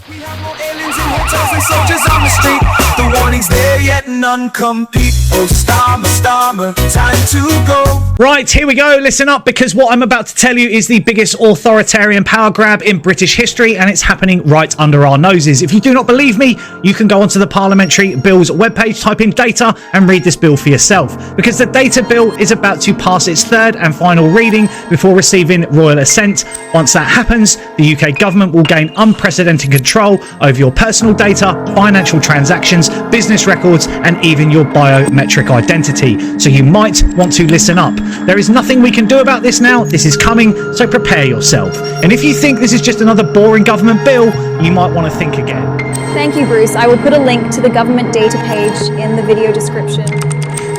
We have more aliens in hotels than soldiers on the street. The warning's there, yet none compete. Oh, Starmer, time to go. Right, here we go. Listen up, because what I'm about to tell you is the biggest authoritarian power grab in British history, and it's happening right under our noses. If you do not believe me, you can go onto the Parliamentary Bills webpage, type in data, and read this bill for yourself. Because the data bill is about to pass its third and final reading before receiving royal assent. Once that happens, the UK government will gain unprecedented control over your personal data, financial transactions, business records, and even your biometric identity. So you might want to listen up. There is nothing we can do about this now. This is coming, so prepare yourself. And if you think this is just another boring government bill, you might want to think again. Thank you, Bruce. I will put a link to the government data page in the video description.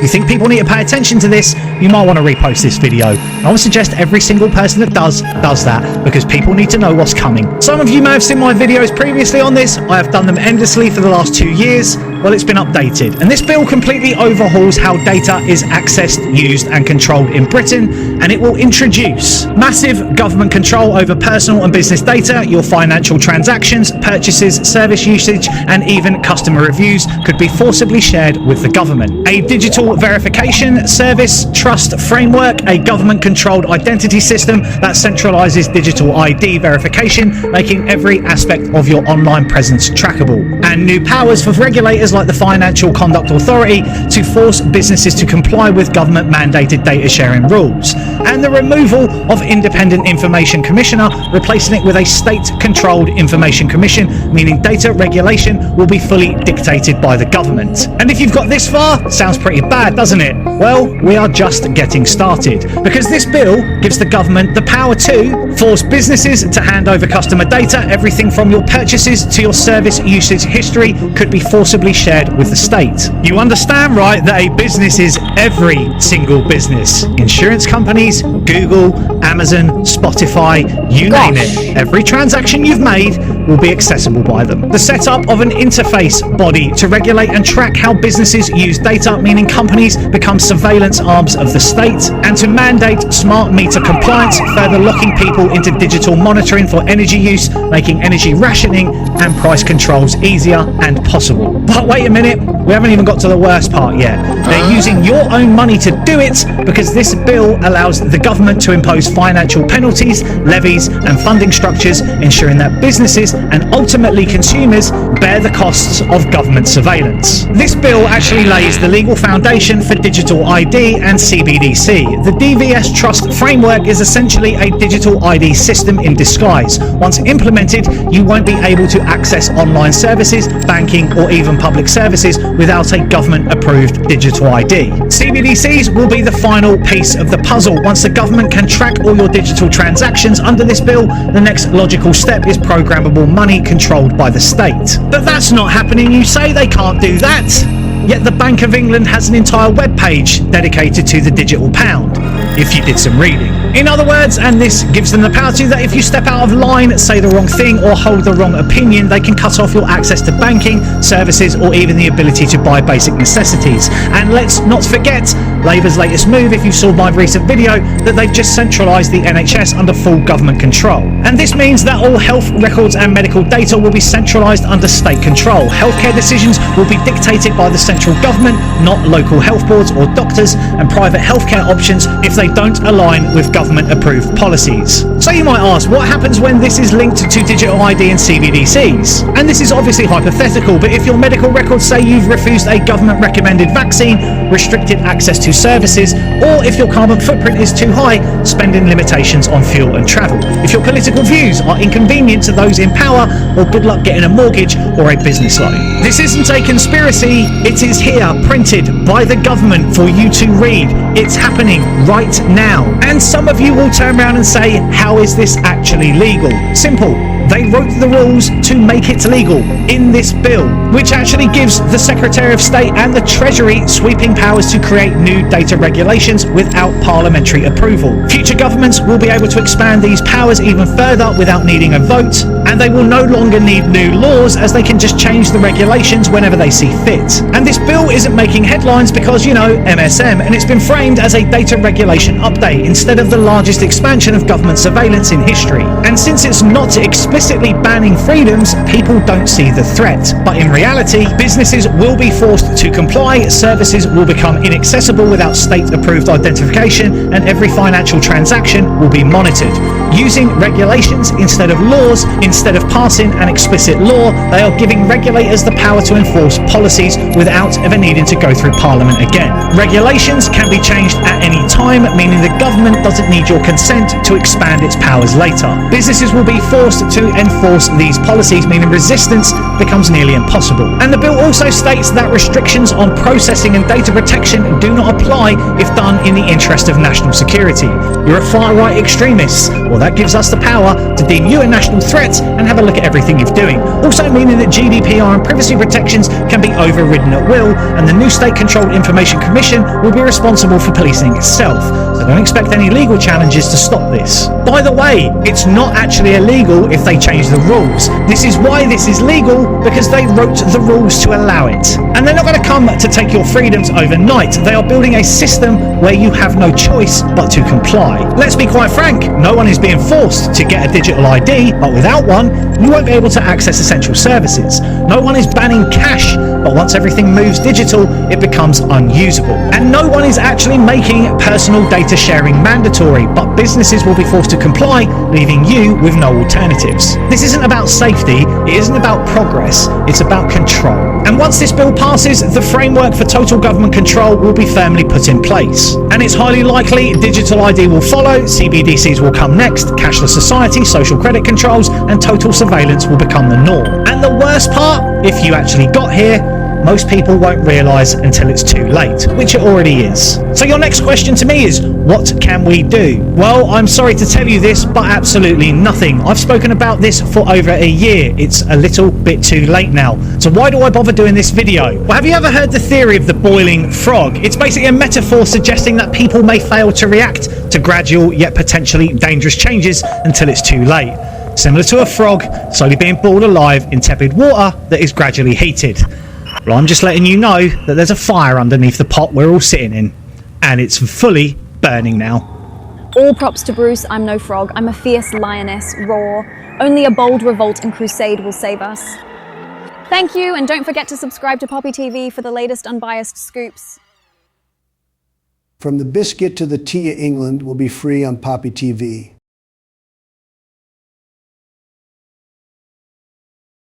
You think people need to pay attention to this, you might want to repost this video. I would suggest every single person that does that, because people need to know what's coming. Some of you may have seen my videos previously on this. I have done them endlessly for the last 2 years. Well, it's been updated, and this bill completely overhauls how data is accessed, used and controlled in Britain, and it will introduce massive government control over personal and business data. Your financial transactions, purchases, service usage and even customer reviews could be forcibly shared with the government. A digital verification service trust framework, a government controlled identity system that centralizes digital ID verification, making every aspect of your online presence trackable, and new powers for regulators like the Financial Conduct Authority to force businesses to comply with government mandated data sharing rules, and the removal of Independent Information Commissioner, replacing it with a state controlled Information Commission, meaning data regulation will be fully dictated by the government. And if you've got this far, sounds pretty bad, doesn't it? Well, we are just getting started, because this bill gives the government the power to force businesses to hand over customer data. Everything from your purchases to your service usage history could be forcibly shared with the state. You understand, right, that a business is every single business. Insurance companies, Google, Amazon, Spotify, you name it. Every transaction you've made will be accessible by them. The setup of an interface body to regulate and track how businesses use data, meaning companies become surveillance arms of the state, and to mandate smart meter compliance, further locking people into digital monitoring for energy use, making energy rationing and price controls easier and possible. But wait a minute, we haven't even got to the worst part yet. They're using your own money to do it, because this bill allows the government to impose financial penalties, levies and funding structures, ensuring that businesses and ultimately consumers bear the costs of government surveillance. This bill actually lays the legal foundation for digital ID and CBDC. The DVS Trust framework is essentially a digital ID system in disguise. Once implemented, you won't be able to access online services, banking or even public services without a government-approved digital ID. CBDCs will be the final piece of the puzzle. Once the government can track all your digital transactions under this bill, the next logical step is programmable money controlled by the state. But that's not happening, you say. They can't do that. Yet the Bank of England has an entire web page dedicated to the digital pound, if you did some reading. In other words, and this gives them the power to, that if you step out of line, say the wrong thing or hold the wrong opinion, they can cut off your access to banking, services or even the ability to buy basic necessities. And let's not forget Labour's latest move, if you saw my recent video, that they've just centralised the NHS under full government control. And this means that all health records and medical data will be centralised under state control. Healthcare decisions will be dictated by the central government, not local health boards or doctors, and private healthcare options if they don't align with government approved policies. So you might ask, what happens when this is linked to digital ID and CBDCs? And this is obviously hypothetical, but if your medical records say you've refused a government recommended vaccine, restricted access to services, or if your carbon footprint is too high, spending limitations on fuel and travel, if your political views are inconvenient to those in power, well, good luck getting a mortgage or a business loan. This isn't a conspiracy, it is here, printed by the government for you to read. It's happening right now. And some of you will turn around and say, how is this actually legal? Simple. They wrote the rules to make it legal in this bill, which actually gives the Secretary of State and the Treasury sweeping powers to create new data regulations without parliamentary approval. Future governments will be able to expand these powers even further without needing a vote, And they will no longer need new laws, as they can just change the regulations whenever they see fit. And this bill isn't making headlines because, you know, MSM, and it's been framed as a data regulation update instead of the largest expansion of government surveillance in history. And since it's not explicitly banning freedoms, people don't see the threat. But in reality, businesses will be forced to comply, services will become inaccessible without state-approved identification, and every financial transaction will be monitored. Using regulations instead of laws, instead of passing an explicit law, they are giving regulators the power to enforce policies without ever needing to go through Parliament again. Regulations can be changed at any time, meaning the government doesn't need your consent to expand its powers later. Businesses will be forced to enforce these policies, meaning resistance becomes nearly impossible. And the bill also states that restrictions on processing and data protection do not apply if done in the interest of national security. You're a far-right extremist. Well, that gives us the power to deem you a national threat and have a look at everything you're doing. Also meaning that GDPR and privacy protections can be overridden at will, and the new State-Controlled Information Commission will be responsible for policing itself. So don't expect any legal challenges to stop this. By the way, it's not actually illegal if they change the rules. This is why this is legal, because they wrote the rules to allow it. And they're not going to come to take your freedoms overnight. They are building a system where you have no choice but to comply. Let's be quite frank, no one is being forced to get a digital ID, but without one, you won't be able to access essential services. No one is banning cash, but once everything moves digital, it becomes unusable. And no one is actually making personal data sharing mandatory, but businesses will be forced to comply, leaving you with no alternatives. This isn't about safety, it isn't about progress, it's about control. And once this bill passes, the framework for total government control will be firmly put in place. And it's highly likely digital ID will follow, CBDCs will come next, cashless society, social credit controls, and total surveillance will become the norm. And the worst part, if you actually got here, most people won't realise until it's too late, which it already is. So your next question to me is, what can we do? Well, I'm sorry to tell you this, but absolutely nothing. I've spoken about this for over a year. It's a little bit too late now. So why do I bother doing this video? Well, have you ever heard the theory of the boiling frog? It's basically a metaphor suggesting that people may fail to react to gradual yet potentially dangerous changes until it's too late. Similar to a frog slowly being boiled alive in tepid water that is gradually heated. Well, I'm just letting you know that there's a fire underneath the pot we're all sitting in, and it's fully burning now. All props to Bruce, I'm no frog. I'm a fierce lioness, raw. Only a bold revolt and crusade will save us. Thank you, and don't forget to subscribe to Poppy TV for the latest unbiased scoops. From the biscuit to the tea of England will be free on Poppy TV.